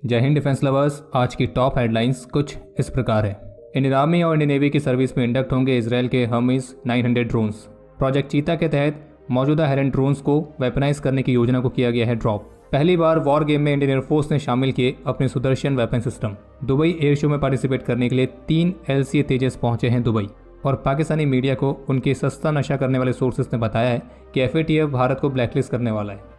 जय Hind defence lovers. आज की टॉप हेडलाइंस कुछ इस प्रकार है। इंडियन आर्मी और इंडियन नेवी की सर्विस में इंडक्ट होंगे इसराइल के हर्मीज 900 ड्रोन्स। प्रोजेक्ट चीता के तहत मौजूदा हेरन ड्रोन्स को वेपनाइज करने की योजना को किया गया है ड्रॉप। पहली बार वॉर गेम में इंडियन एयरफोर्स ने शामिल किए अपने Sudarshan weapon system. Dubai air show में पार्टिसिपेट करने के लिए 3 LCA तेजस पहुंचे हैं दुबई। और पाकिस्तानी मीडिया को उनके सस्ता नशा करने वाले सोर्सेस ने बताया है कि FATF भारत को ब्लैकलिस्ट करने वाला है।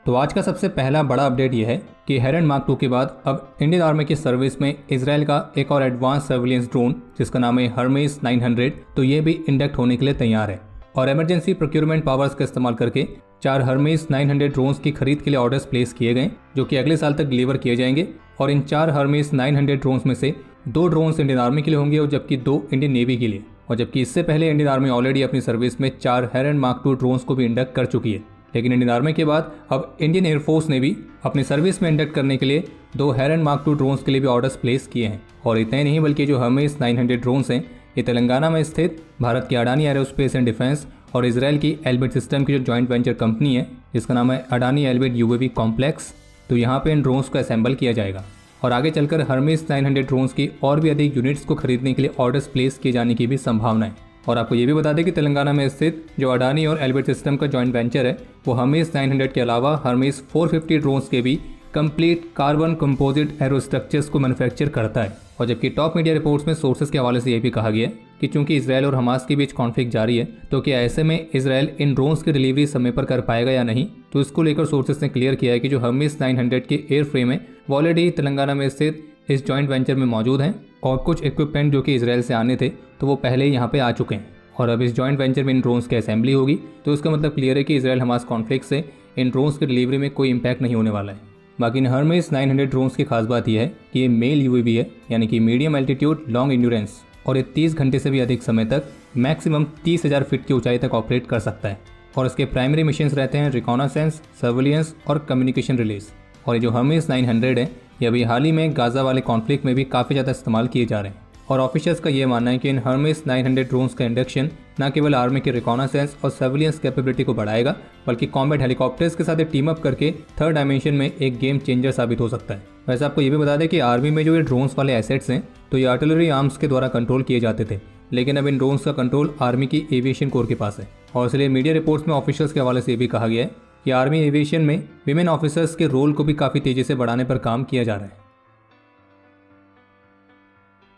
तो आज का सबसे पहला बड़ा अपडेट यह है कि हेरन मार्क 2 के बाद अब इंडियन आर्मी की सर्विस में इसराइल का एक और एडवांस सर्विलेंस ड्रोन जिसका नाम है हर्मेस 900, तो ये भी इंडक्ट होने के लिए तैयार है। और इमरजेंसी प्रोक्योरमेंट पावर्स का इस्तेमाल करके 4 हर्मेस 900 ड्रोन्स की खरीद के लिए ऑर्डर्स प्लेस किए गए, जो कि अगले साल तक डिलीवर किए जाएंगे। और इन 4 हर्मेस 900 ड्रोन्स में से 2 ड्रोन्स इंडियन आर्मी के लिए होंगे और जबकि 2 इंडियन नेवी के लिए। और जबकि इससे पहले इंडियन आर्मी ऑलरेडी अपनी सर्विस में 4 हेरन मार्क 2 ड्रोन्स को भी इंडक्ट कर चुकी है। लेकिन इंडियन आर्मी के बाद अब इंडियन एयरफोर्स ने भी अपनी सर्विस में इंडक्ट करने के लिए 2 हेरन मार्क 2 ड्रोन्स के लिए भी ऑर्डर्स प्लेस किए हैं। और इतने नहीं बल्कि जो हर्मेस 900 ड्रोन्स हैं ये तेलंगाना में स्थित भारत की अडानी एरोस्पेस एंड डिफेंस और इसराइल की एल्बिट सिस्टम की जो जॉइंट वेंचर कंपनी है जिसका नाम है अडानी एल्बिट UAV कॉम्प्लेक्स, तो यहाँ पे इन ड्रोन्स को असेंबल किया जाएगा। और आगे चलकर हर्मेस 900 ड्रोन्स की और भी अधिक यूनिट्स को खरीदने के लिए ऑर्डर्स प्लेस किए जाने की भी संभावना है। और आपको ये भी बता दें कि तेलंगाना में स्थित जो अडानी और एल्बिट सिस्टम का जॉइंट वेंचर है वो हर्मेस 900 के अलावा हर्मेस 450 ड्रोन्स के भी कंप्लीट कार्बन कंपोजिट एरोस्ट्रक्चर्स को मैन्युफैक्चर करता है। और जबकि टॉप मीडिया रिपोर्ट्स में सोर्सेज के हवाले से ये भी कहा गया है कि चूंकि इसराइल और हमास के बीच कॉन्फ्लिक्ट जारी है, तो क्या ऐसे में इसराइल इन ड्रोन्स की डिलीवरी समय पर कर पाएगा या नहीं, तो इसको लेकर सोर्सेज ने क्लियर किया है कि जो हर्मेस 900 के एयर फ्रेम है वो ऑलरेडी तेलंगाना में स्थित इस जॉइंट वेंचर में मौजूद हैं। और कुछ इक्विपमेंट जो कि इसराइल से आने थे तो वो पहले ही यहाँ पे आ चुके हैं। और अब इस जॉइंट वेंचर में इन ड्रोन्स की असेंबली होगी, तो इसका मतलब क्लियर है कि इसराइल हमास कॉन्फ्लिक्ट से इन ड्रोन्स की डिलीवरी में कोई इंपैक्ट नहीं होने वाला है। बाकी इन हर्मेस 900 ड्रोन्स की खास बात यह है कि ये मेल UAV है, यानी कि मीडियम एल्टीट्यूड लॉन्ग इंड्योरेंस, और ये 30 घंटे से भी अधिक समय तक मैक्सिमम 30,000 फीट की ऊंचाई तक ऑपरेट कर सकता है। और इसके प्राइमरी मिशंस रहते हैं रिकॉनासेंस, सर्विलियंस और कम्युनिकेशन रिलीज। और ये जो हर्मेस 900 है ये अभी हाल ही में गाजा वाले कॉन्फ्लिक्ट में भी काफ़ी ज़्यादा इस्तेमाल किए जा रहे हैं। और ऑफिशियल्स का ये मानना है कि इन हर्मेस 900 ड्रोन्स का इंडक्शन न केवल आर्मी के रिकॉनासेंस और सर्विलियंस कैपेबिलिटी को बढ़ाएगा, बल्कि कॉम्बैट हेलीकॉप्टर्स के साथ टीम अप करके थर्ड डायमेंशन में एक गेम चेंजर साबित हो सकता है। वैसे आपको ये भी बता दें कि आर्मी में जो ये ड्रोन्स वाले एसेट्स हैं तो ये आर्टिलरी आर्म्स के द्वारा कंट्रोल किए जाते थे, लेकिन अब इन ड्रोन्स का कंट्रोल आर्मी की एविएशन कोर के पास है। और इसलिए मीडिया रिपोर्ट्स में ऑफिशियल्स के हवाले से ये भी कहा गया है कि आर्मी एविएशन में विमेन ऑफिसर्स के रोल को भी काफ़ी तेजी से बढ़ाने पर काम किया जा रहा है।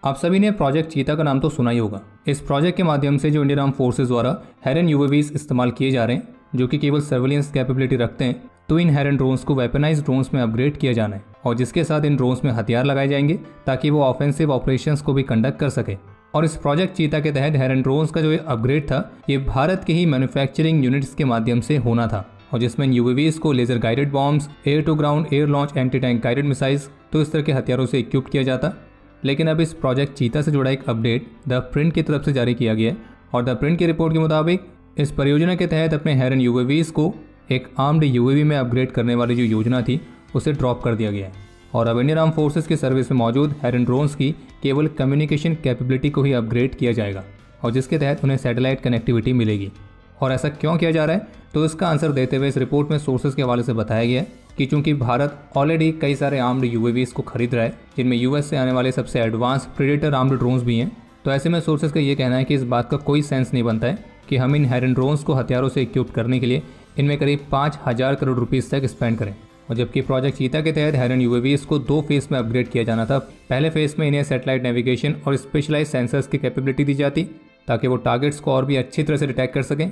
आप सभी ने प्रोजेक्ट चीता का नाम तो सुना ही होगा। इस प्रोजेक्ट के माध्यम से जो इंडियन आर्म फोर्सेज द्वारा हेरन UAVs इस्तेमाल किए जा रहे हैं जो कि केवल सर्विलेंस कैपेबिलिटी रखते हैं, तो इन हेरन ड्रोन्स को वेपनाइज ड्रोन्स में अपग्रेड किया जाना है और जिसके साथ इन ड्रोन्स में हथियार लगाए जाएंगे ताकि वो ऑफेंसिव ऑपरेशंस को भी कंडक्ट कर सके। और इस प्रोजेक्ट चीता के तहत हेरन ड्रोन्स का जो ये अपग्रेड था ये भारत के ही मैन्युफैक्चरिंग यूनिट्स के माध्यम से होना था। और जिसमें UAVs को laser guided bombs, air to ground air launch anti tank guided missiles, तो इस तरह के हथियारों से इक्विप किया जाता। लेकिन अब इस प्रोजेक्ट चीता से जुड़ा एक अपडेट द प्रिंट की तरफ से जारी किया गया है। और द प्रिंट की रिपोर्ट के मुताबिक इस परियोजना के तहत अपने हेरन UAVs को एक आर्म्ड UAV में अपग्रेड करने वाली जो योजना थी उसे ड्रॉप कर दिया गया है। और अब इंडियन आर्म फोर्सेस की सर्विस में मौजूद हेरन ड्रोन्स की केवल कम्युनिकेशन कैपेबिलिटी को ही अपग्रेड किया जाएगा और जिसके तहत उन्हें सैटेलाइट कनेक्टिविटी मिलेगी। और ऐसा क्यों किया जा रहा है, तो इसका आंसर देते हुए इस रिपोर्ट में सोर्सेज के हवाले से बताया गया है कि चूंकि भारत ऑलरेडी कई सारे आर्म्ड UAVs को खरीद रहा है जिनमें US से आने वाले सबसे एडवांस प्रेडेटर आर्म्ड ड्रोन्स भी हैं, तो ऐसे में सोर्सेज का ये कहना है कि इस बात का कोई सेंस नहीं बनता है कि हम इन हेरन ड्रोन्स को हथियारों से इक्विप करने के लिए इनमें करीब 5,000 करोड़ रुपीज़ तक स्पेंड करें। और जबकि प्रोजेक्ट चीता के तहत हेरन UAVs को 2 फेज में अपग्रेड किया जाना था। पहले फेज में इन्हें सैटेलाइट नेविगेशन और स्पेशलाइज सेंसर्स की कैपेबिलिटी दी जाती ताकि वो टारगेट्स को और भी अच्छी तरह से डिटेक्ट कर सकें।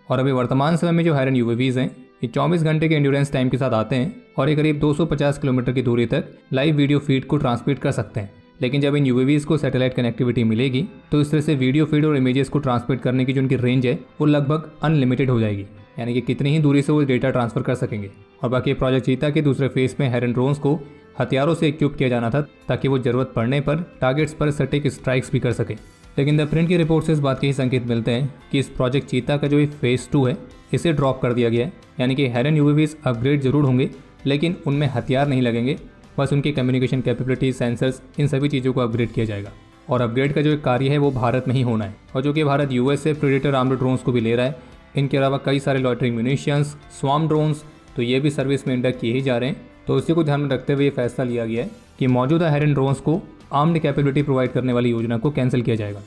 और अभी वर्तमान समय में जो हेरन UAVs हैं ये 24 घंटे के एंड्योरेंस टाइम के साथ आते हैं और ये करीब 250 किलोमीटर की दूरी तक लाइव वीडियो फीड को ट्रांसमिट कर सकते हैं। लेकिन जब इन UAVs को सैटेलाइट कनेक्टिविटी मिलेगी तो इस तरह से वीडियो फीड और इमेजेस को ट्रांसमिट करने की जो उनकी रेंज है वो लगभग अनलिमिटेड हो जाएगी, यानी कि कितनी ही दूरी से वो डेटा ट्रांसफर कर सकेंगे। और बाकी प्रोजेक्ट चीता के दूसरे फेज में हेरन ड्रोन्स को हथियारों से इक्विप किया जाना था ताकि वो जरूरत पड़ने पर टारगेट्स पर सटीक स्ट्राइक्स भी कर सके। लेकिन द प्रिंट की रिपोर्ट से इस बात के ही संकेत मिलते हैं कि इस प्रोजेक्ट चीता का जो फेज 2 है इसे ड्रॉप कर दिया गया है, यानी कि हेरन UAVs अपग्रेड जरूर होंगे लेकिन उनमें हथियार नहीं लगेंगे, बस उनकी कम्युनिकेशन कैपेबिलिटी, सेंसर्स, इन सभी चीज़ों को अपग्रेड किया जाएगा। और अपग्रेड का जो कार्य है वो भारत में ही होना है और जो कि भारत US से प्रेडेटर आर्म्ड ड्रोन्स को भी ले रहा है। इनके अलावा कई सारे लॉटरिंग म्यूनिशंस, स्वार्म ड्रोन्स, तो ये भी सर्विस में इंडक्ट किए ही जा रहे हैं। तो उसी को ध्यान में रखते हुए ये फैसला लिया गया है कि मौजूदा हेरन ड्रोन्स को आर्म्ड कैपेबिलिटी प्रोवाइड करने वाली योजना को कैंसिल किया जाएगा।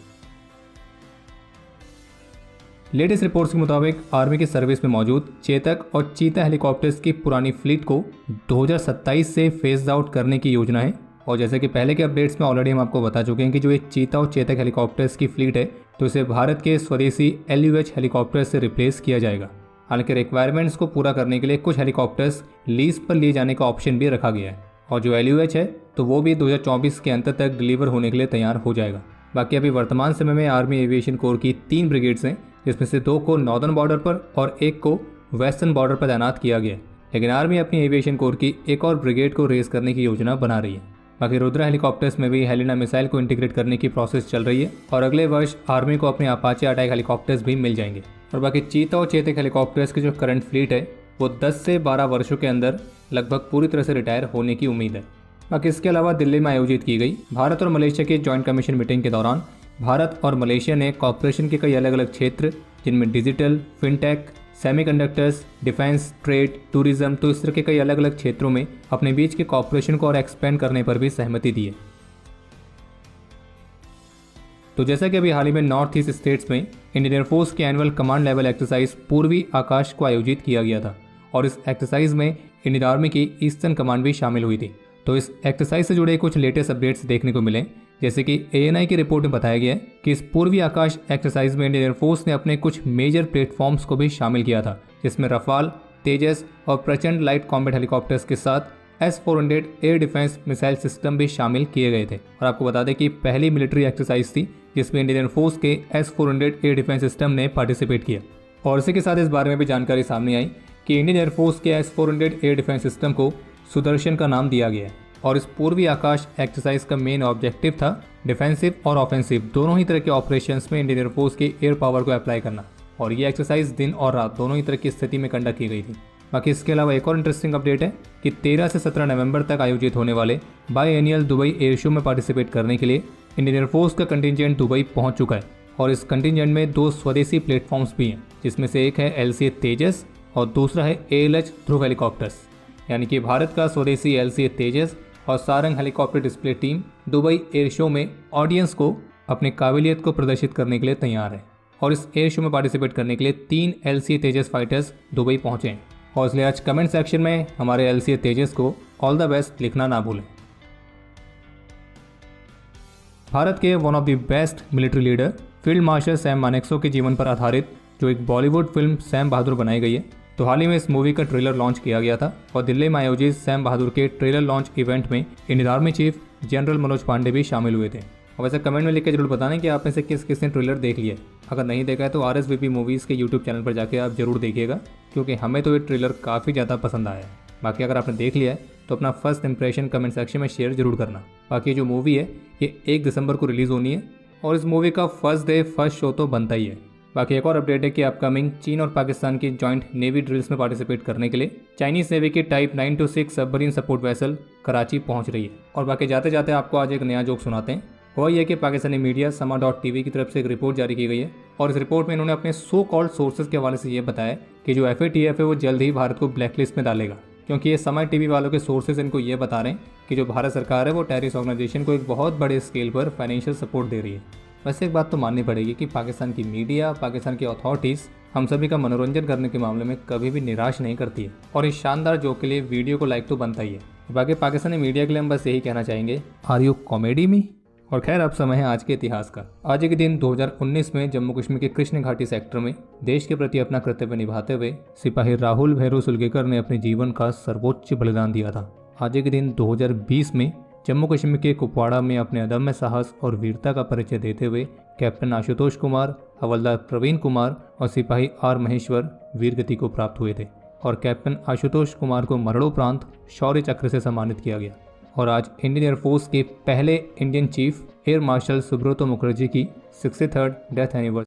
लेटेस्ट रिपोर्ट्स के मुताबिक आर्मी की सर्विस में मौजूद चेतक और चीता हेलीकॉप्टर्स की पुरानी फ्लीट को 2027 से फेज आउट करने की योजना है। और जैसे कि पहले के अपडेट्स में ऑलरेडी हम आपको बता चुके हैं कि जो एक चीता और चेतक हेलीकॉप्टर्स की फ्लीट है तो इसे भारत के स्वदेशी LUH हेलीकॉप्टर से रिप्लेस किया जाएगा। हालांकि रिक्वायरमेंट्स को पूरा करने के लिए कुछ हेलीकॉप्टर्स लीज पर लिए जाने का ऑप्शन भी रखा गया है और जो LUH है तो वो भी 2024 के अंत तक डिलीवर होने के लिए तैयार हो जाएगा। बाकी अभी वर्तमान समय में आर्मी एविएशन कोर की 3 ब्रिगेड्स हैं, जिसमें से 2 को नॉर्दर्न बॉर्डर पर और 1 को वेस्टर्न बॉर्डर पर तैनात किया गया है। लेकिन आर्मी अपनी एविएशन कोर की एक और ब्रिगेड को रेस करने की योजना बना रही है। बाकी रुद्रा हेलीकॉप्टर्स में भी हेलिना मिसाइल को इंटीग्रेट करने की प्रोसेस चल रही है और अगले वर्ष आर्मी को अपने अपाचे अटैक हेलीकॉप्टर्स भी मिल जाएंगे। और बाकी चीता और चेतक हेलीकॉप्टर्स की जो करंट फ्लीट है वो 10 से 12 वर्षों के अंदर लगभग पूरी तरह से रिटायर होने की उम्मीद है। बाकी इसके अलावा दिल्ली में आयोजित की गई भारत और मलेशिया की जॉइंट कमीशन मीटिंग के दौरान भारत और मलेशिया ने कॉर्पोरेशन के कई अलग अलग क्षेत्र जिनमें digital, fintech, semiconductors, defence, trade, tourism तो इस तरह के कई अलग अलग क्षेत्रों में अपने बीच के कॉर्पोरेशन को और एक्सपेंड करने पर भी सहमति दी है। तो जैसा कि अभी हाल ही में नॉर्थ ईस्ट स्टेट्स में इंडियन एयरफोर्स की एनुअल कमांड लेवल एक्सरसाइज पूर्वी आकाश को आयोजित किया गया था और इस एक्सरसाइज में इंडियन आर्मी की ईस्टर्न कमांड भी शामिल हुई थी। तो इस एक्सरसाइज से जुड़े कुछ लेटेस्ट अपडेट्स देखने को मिले, जैसे कि ANI की रिपोर्ट में बताया गया है कि इस पूर्वी आकाश एक्सरसाइज में इंडियन एयरफोर्स ने अपने कुछ मेजर प्लेटफॉर्म्स को भी शामिल किया था, जिसमें रफाल, तेजस और प्रचंड लाइट कॉम्बैट हेलीकॉप्टर्स के साथ S-400 air defence missile system भी शामिल किए गए थे। और आपको बता दें कि पहली मिलिट्री एक्सरसाइज थी जिसमें इंडियन एयरफोर्स के S-400 एयर डिफेंस सिस्टम ने पार्टिसिपेट किया। और इसी के साथ इस बारे में भी जानकारी सामने आई कि इंडियन एयरफोर्स के S-400 एयर डिफेंस सिस्टम को सुदर्शन का नाम दिया गया है और इस पूर्वी आकाश एक्सरसाइज का मेन ऑब्जेक्टिव था डिफेंसिव और ऑफेंसिव दोनों ही तरह के ऑपरेशंस में इंडियन एयरफोर्स के एयर पावर को अप्लाई करना। और ये एक्सरसाइज दिन और रात दोनों ही तरह की स्थिति में कंडक्ट की गई थी। बाकी इसके अलावा एक और इंटरेस्टिंग अपडेट है कि 13 से 17 नवंबर तक आयोजित होने वाले बाईएनियल दुबई एयर शो में पार्टिसिपेट करने के लिए इंडियन एयरफोर्स का कंटिजेंट दुबई पहुंच चुका है और इस कंटिजेंट में 2 स्वदेशी प्लेटफॉर्म्स भी हैं, जिसमें से एक है LCA तेजस और दूसरा है ALH ध्रुव हेलीकॉप्टर्स। यानी कि भारत का स्वदेशी LCA तेजस और Sarang helicopter display team Dubai air show में ऑडियंस को अपनी काबिलियत को प्रदर्शित करने के लिए तैयार है और इस एयर शो में पार्टिसिपेट करने के लिए 3 LCA तेजस फाइटर्स दुबई पहुंचे हैं। और इसलिए आज कमेंट सेक्शन में हमारे LCA तेजस को ऑल द बेस्ट लिखना ना भूलें। भारत के one of the best military leader field marshal Sam Manekshaw के जीवन पर आधारित जो एक बॉलीवुड फिल्म सैम बहादुर बनाई गई है, तो हाल ही में इस मूवी का ट्रेलर लॉन्च किया गया था और दिल्ली में आयोजित सैम बहादुर के ट्रेलर लॉन्च इवेंट में Indian army chief general Manoj Pande भी शामिल हुए थे। और वैसे कमेंट में लिख के जरूर बताना कि आप में से किस किस ने ट्रेलर देख लिया है। अगर नहीं देखा है तो RSVP मूवीज़ के YouTube चैनल पर जाके आप जरूर देखिएगा, क्योंकि हमें तो ये ट्रेलर काफ़ी ज़्यादा पसंद आया है। बाकी अगर आपने देख लिया है तो अपना फर्स्ट इंप्रेशन कमेंट सेक्शन में शेयर जरूर करना। बाकी जो मूवी है ये 1 दिसंबर को रिलीज़ होनी है और इस मूवी का फर्स्ट डे फर्स्ट शो तो बनता ही है। बाकी एक और अपडेट है कि अपकमिंग चीन और पाकिस्तान की जॉइंट नेवी ड्रिल्स में पार्टिसिपेट करने के लिए चाइनीज नेवी की type 926 submarine support vessel Karachi पहुंच रही है। और बाकी जाते जाते आपको आज एक नया जोक सुनाते हैं। वह यह कि पाकिस्तानी मीडिया समा.tv की तरफ से एक रिपोर्ट जारी की गई है और इस रिपोर्ट में इन्होंने अपने सो कॉल्ड सोर्सेज के हवाले से ये बताया कि जो FATF है वो जल्द ही भारत को ब्लैकलिस्ट में डालेगा, क्योंकि ये समय TV वालों के सोर्सेज इनको ये बता रहे हैं कि जो भारत सरकार है वो टेररिस्ट ऑर्गेनाइजेशन को एक बहुत बड़े स्केल पर फाइनेंशियल सपोर्ट दे रही है। वैसे एक बात तो माननी पड़ेगी कि पाकिस्तान की मीडिया, पाकिस्तान की अथॉरिटीज़ हम सभी का मनोरंजन करने के मामले में कभी भी निराश नहीं करती है और इस शानदार जोक के लिए वीडियो को लाइक तो बनता ही है। बाकी पाकिस्तानी मीडिया के लिए हम बस यही कहना चाहेंगे, आर यू कॉमेडी में। और खैर अब समय है आज के इतिहास का। आज के दिन 2019 में जम्मू कश्मीर के कृष्ण घाटी सेक्टर में देश के प्रति अपना कर्तव्य निभाते हुए सिपाही राहुल भैरू सुलगेकर ने अपने जीवन का सर्वोच्च बलिदान दिया था। आज के दिन 2020 में जम्मू कश्मीर के कुपवाड़ा में अपने अदम्य साहस और वीरता का परिचय देते हुए कैप्टन आशुतोष कुमार, हवलदार प्रवीण कुमार और सिपाही R महेश्वर वीरगति को प्राप्त हुए थे और कैप्टन आशुतोष कुमार को मरणोपरांत शौर्य चक्र से सम्मानित किया गया। और आज इंडियन एयरफोर्स के पहले Indian chief air marshal Subroto Mukherjee की 63rd डेथ एनिवर्सरी